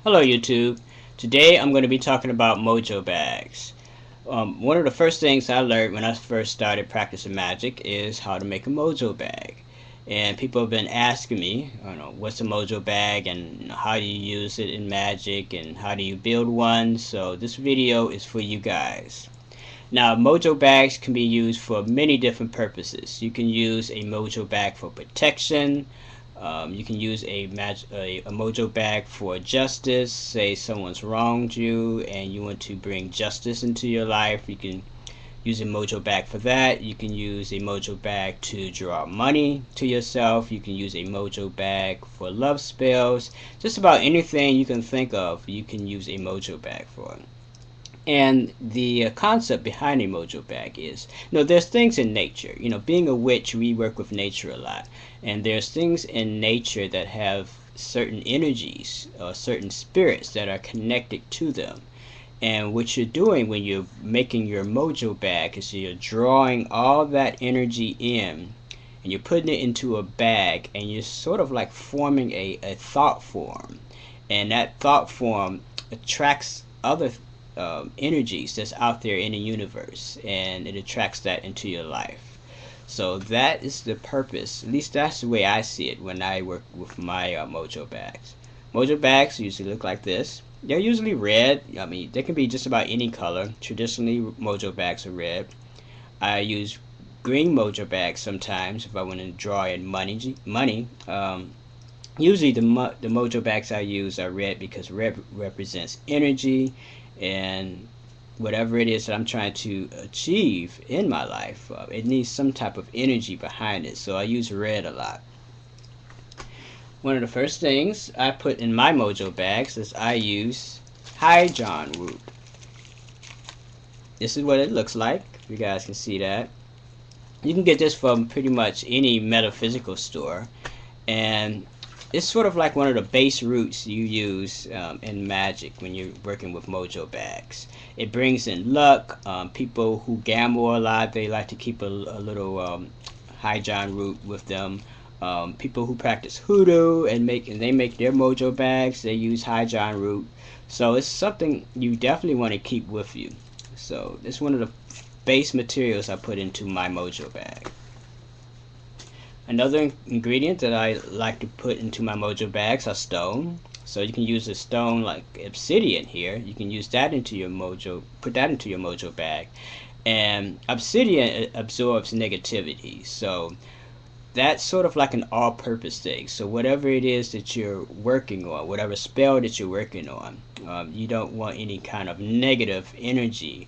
Hello YouTube. Today I'm going to be talking about Mojo Bags. One of the first things I learned when I first started practicing magic is how to make a Mojo Bag. And people have been asking me, what's a Mojo Bag and how do you use it in magic and how do you build one. So this video is for you guys. Now, Mojo Bags can be used for many different purposes. You can use a Mojo Bag for protection. You can use a Mojo Bag for justice. Say someone's wronged you and you want to bring justice into your life. You can use a Mojo Bag for that. You can use a Mojo Bag to draw money to yourself. You can use a Mojo Bag for love spells. Just about anything you can think of, you can use a Mojo Bag for. And the concept behind a Mojo Bag is, there's things in nature. Being a witch, we work with nature a lot. And there's things in nature that have certain energies or certain spirits that are connected to them. And what you're doing when you're making your Mojo Bag is you're drawing all that energy in and you're putting it into a bag and you're sort of like forming a thought form. And that thought form attracts other energies that's out there in the universe, and it attracts that into your life. So that is the purpose. At least that's the way I see it when I work with my Mojo Bags. Mojo Bags usually look like this. They're usually red. I mean, they can be just about any color. Traditionally, Mojo Bags are red. I use green Mojo Bags sometimes if I want to draw in money. Usually the Mojo Bags I use are red because red represents energy and whatever it is that I'm trying to achieve in my life. It needs some type of energy behind it, so I use red a lot. One of the first things I put in my Mojo Bags is I use Jon Route. This is what it looks like. You guys can see that. You can get this from pretty much any metaphysical store, and it's sort of like one of the base roots you use in magic when you're working with Mojo Bags. It brings in luck. People who gamble a lot, they like to keep a little Jon Route with them. People who practice hoodoo and they make their Mojo Bags, they use Jon Route. So it's something you definitely want to keep with you. So this is one of the base materials I put into my Mojo Bag. Another ingredient that I like to put into my Mojo Bags are stone. So you can use a stone like obsidian here. You can use that into your put that into your Mojo Bag. And obsidian absorbs negativity. So that's sort of like an all-purpose thing. So whatever it is that you're working on, whatever spell that you're working on, you don't want any kind of negative energy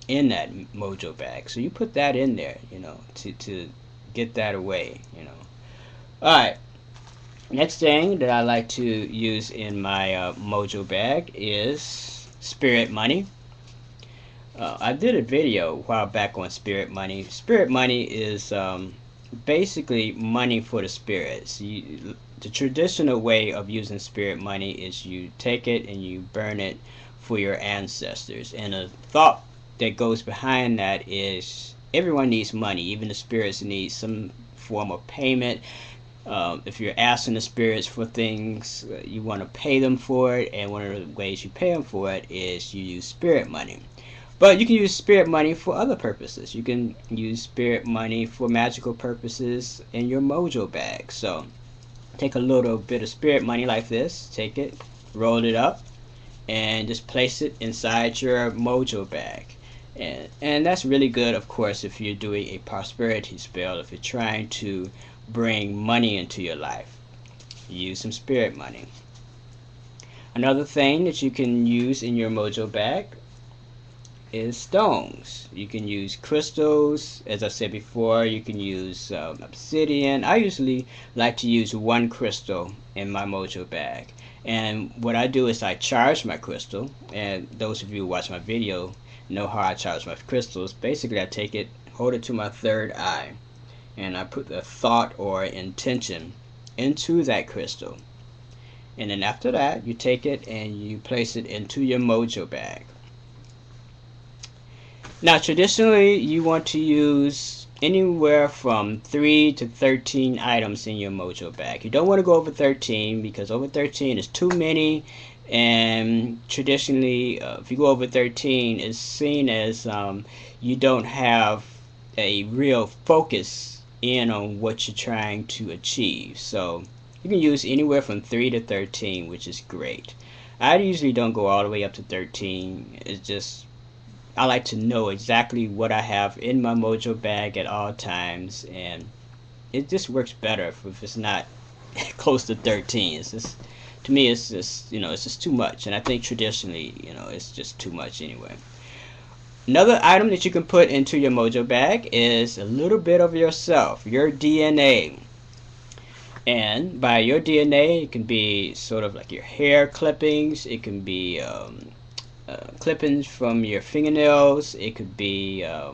in that Mojo Bag. So you put that in there, to get that away. Alright, next thing that I like to use in my Mojo Bag is spirit money. I did a video a while back on spirit money. Spirit money is basically money for the spirits. The traditional way of using spirit money is you take it and you burn it for your ancestors, and a thought that goes behind that is everyone needs money. Even the spirits need some form of payment. If you're asking the spirits for things, you want to pay them for it, and one of the ways you pay them for it is you use spirit money. But you can use spirit money for other purposes. You can use spirit money for magical purposes in your Mojo Bag. So take a little bit of spirit money like this, take it, roll it up, and just place it inside your Mojo Bag. And that's really good, of course, if you're doing a prosperity spell. If you're trying to bring money into your life, use some spirit money. Another thing that you can use in your Mojo Bag is stones. You can use crystals. As I said before, you can use obsidian. I usually like to use one crystal in my Mojo Bag. And what I do is I charge my crystal. And those of you who watch my video know how I charge my crystals. Basically, I take it, hold it to my third eye, and I put a thought or intention into that crystal. And then after that, you take it and you place it into your Mojo Bag. Now, traditionally, you want to use anywhere from 3 to 13 items in your Mojo Bag. You don't want to go over 13 because over 13 is too many. And traditionally, if you go over 13, it's seen as you don't have a real focus in on what you're trying to achieve. So you can use anywhere from 3 to 13, which is great. I usually don't go all the way up to 13. It's just I like to know exactly what I have in my Mojo bag at all times, and it just works better if it's not close to 13. It's just, to me, it's just, it's just too much, and I think traditionally, it's just too much anyway. Another item that you can put into your Mojo bag is a little bit of yourself, your DNA. And by your DNA, it can be sort of like your hair clippings, it can be clippings from your fingernails, it could be a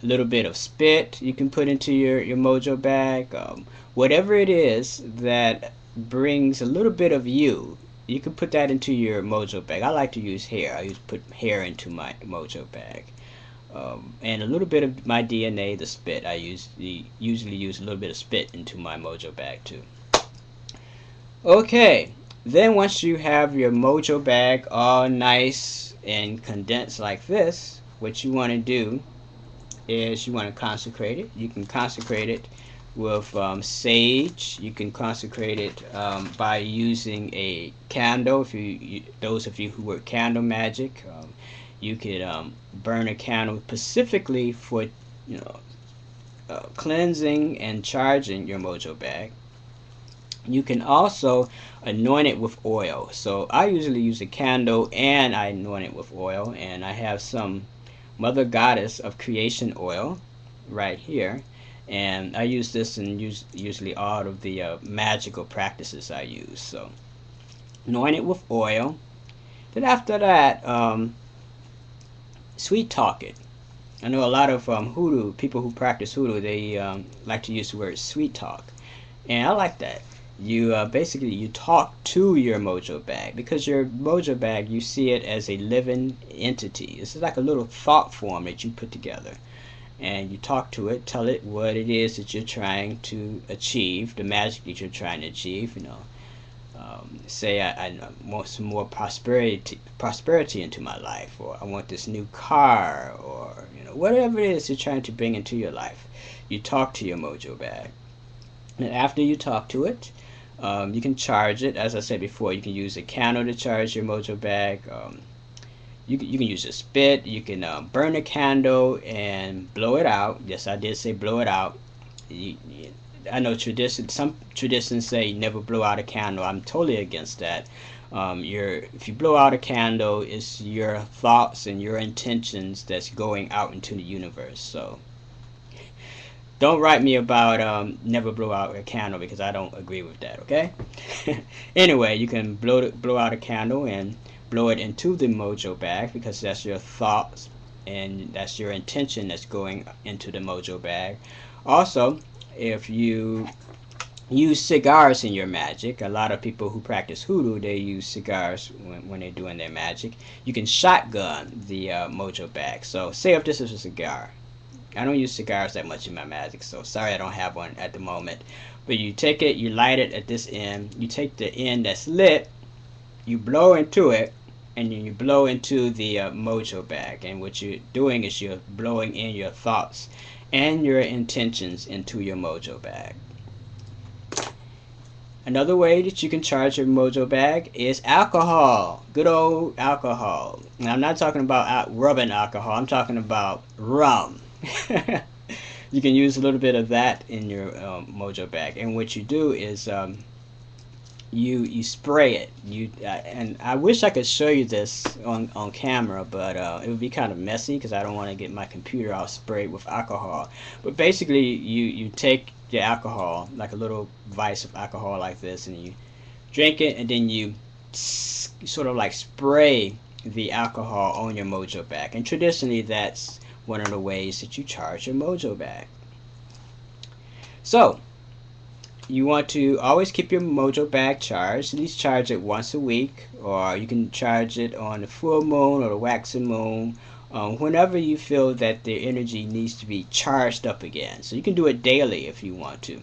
little bit of spit you can put into your Mojo bag. Whatever it is that brings a little bit of you, you can put that into your Mojo bag. I like to use hair. I put hair into my Mojo bag. And a little bit of my DNA, the spit. I usually use a little bit of spit into my Mojo bag too. Okay, then once you have your Mojo bag all nice and condensed like this, what you want to do is you want to consecrate it. You can consecrate it with sage. You can consecrate it by using a candle. If those of you who work candle magic, you could burn a candle specifically for cleansing and charging your Mojo bag. You can also anoint it with oil. So I usually use a candle and I anoint it with oil, and I have some Mother Goddess of Creation oil right here, and I use this in usually all of the magical practices I use. So anoint it with oil. Then after that, sweet talk it. I know a lot of hoodoo people who practice hoodoo, they like to use the word sweet talk, and I like that. You basically you talk to your Mojo bag, because your Mojo bag, you see it as a living entity. This is like a little thought form that you put together, and you talk to it, tell it what it is that you're trying to achieve, the magic that you're trying to achieve. Say I want some more prosperity into my life, or I want this new car, or whatever it is you're trying to bring into your life. You talk to your Mojo bag, and after you talk to it, you can charge it. As I said before, you can use a candle to charge your Mojo bag. You can use a spit. You can burn a candle and blow it out. Yes, I did say blow it out. I know some traditions say never blow out a candle. I'm totally against that. If you blow out a candle, it's your thoughts and your intentions that's going out into the universe. So don't write me about never blow out a candle, because I don't agree with that, okay? Anyway, you can blow out a candle and blow it into the Mojo bag, because that's your thoughts and that's your intention that's going into the Mojo bag. Also, if you use cigars in your magic, a lot of people who practice hoodoo, they use cigars when they're doing their magic. You can shotgun the Mojo bag. So say if this is a cigar. I don't use cigars that much in my magic, so sorry I don't have one at the moment. But you take it, you light it at this end, you take the end that's lit, you blow into it, and then you blow into the Mojo bag. And what you're doing is you're blowing in your thoughts and your intentions into your Mojo bag. Another way that you can charge your Mojo bag is alcohol. Good old alcohol. And I'm not talking about rubbing alcohol, I'm talking about rum. You can use a little bit of that in your Mojo bag, and what you do is you spray it. And I wish I could show you this on camera, but it would be kind of messy because I don't want to get my computer all sprayed with alcohol. But basically, you take your alcohol, like a little vice of alcohol like this, and you drink it, and then you sort of like spray the alcohol on your Mojo bag. And traditionally, that's one of the ways that you charge your Mojo bag. So you want to always keep your Mojo bag charged. At least charge it once a week, or you can charge it on the full moon or the waxing moon, whenever you feel that the energy needs to be charged up again. So you can do it daily if you want to,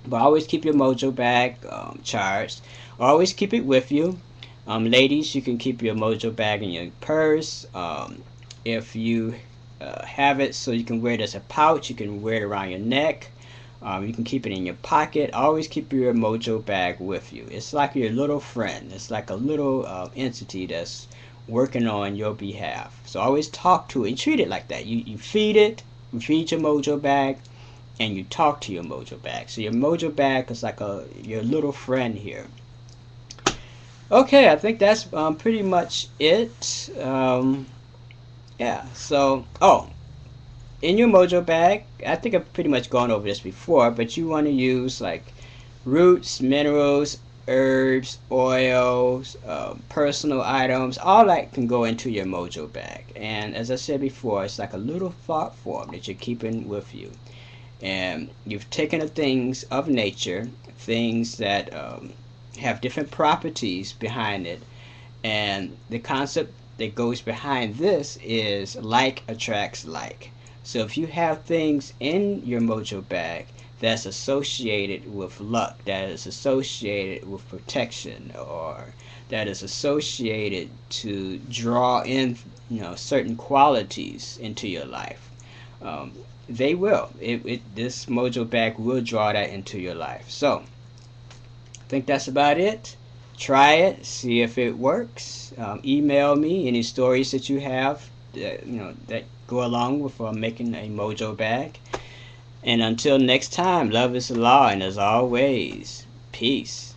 but always keep your Mojo bag charged. Always keep it with you. Ladies, you can keep your Mojo bag in your purse. If you have it so you can wear it as a pouch, you can wear it around your neck. You can keep it in your pocket. Always keep your Mojo bag with you. It's like your little friend. It's like a little entity that's working on your behalf. So always talk to it and treat it like that. You feed it, you feed your Mojo bag, and you talk to your Mojo bag. So your Mojo bag is like your little friend here. Okay, I think that's pretty much it. Yeah, so, in your Mojo bag, I think I've pretty much gone over this before, but you want to use like roots, minerals, herbs, oils, personal items, all that can go into your Mojo bag. And as I said before, it's like a little thought form that you're keeping with you. And you've taken the things of nature, things that have different properties behind it, and the concept that goes behind this is like attracts like. So if you have things in your Mojo bag that's associated with luck, that is associated with protection, or that is associated to draw in, certain qualities into your life, they will. This Mojo bag will draw that into your life. So I think that's about it. Try it, see if it works. Email me any stories that you have that go along with making a Mojo bag. And until next time, love is the law, and as always, peace.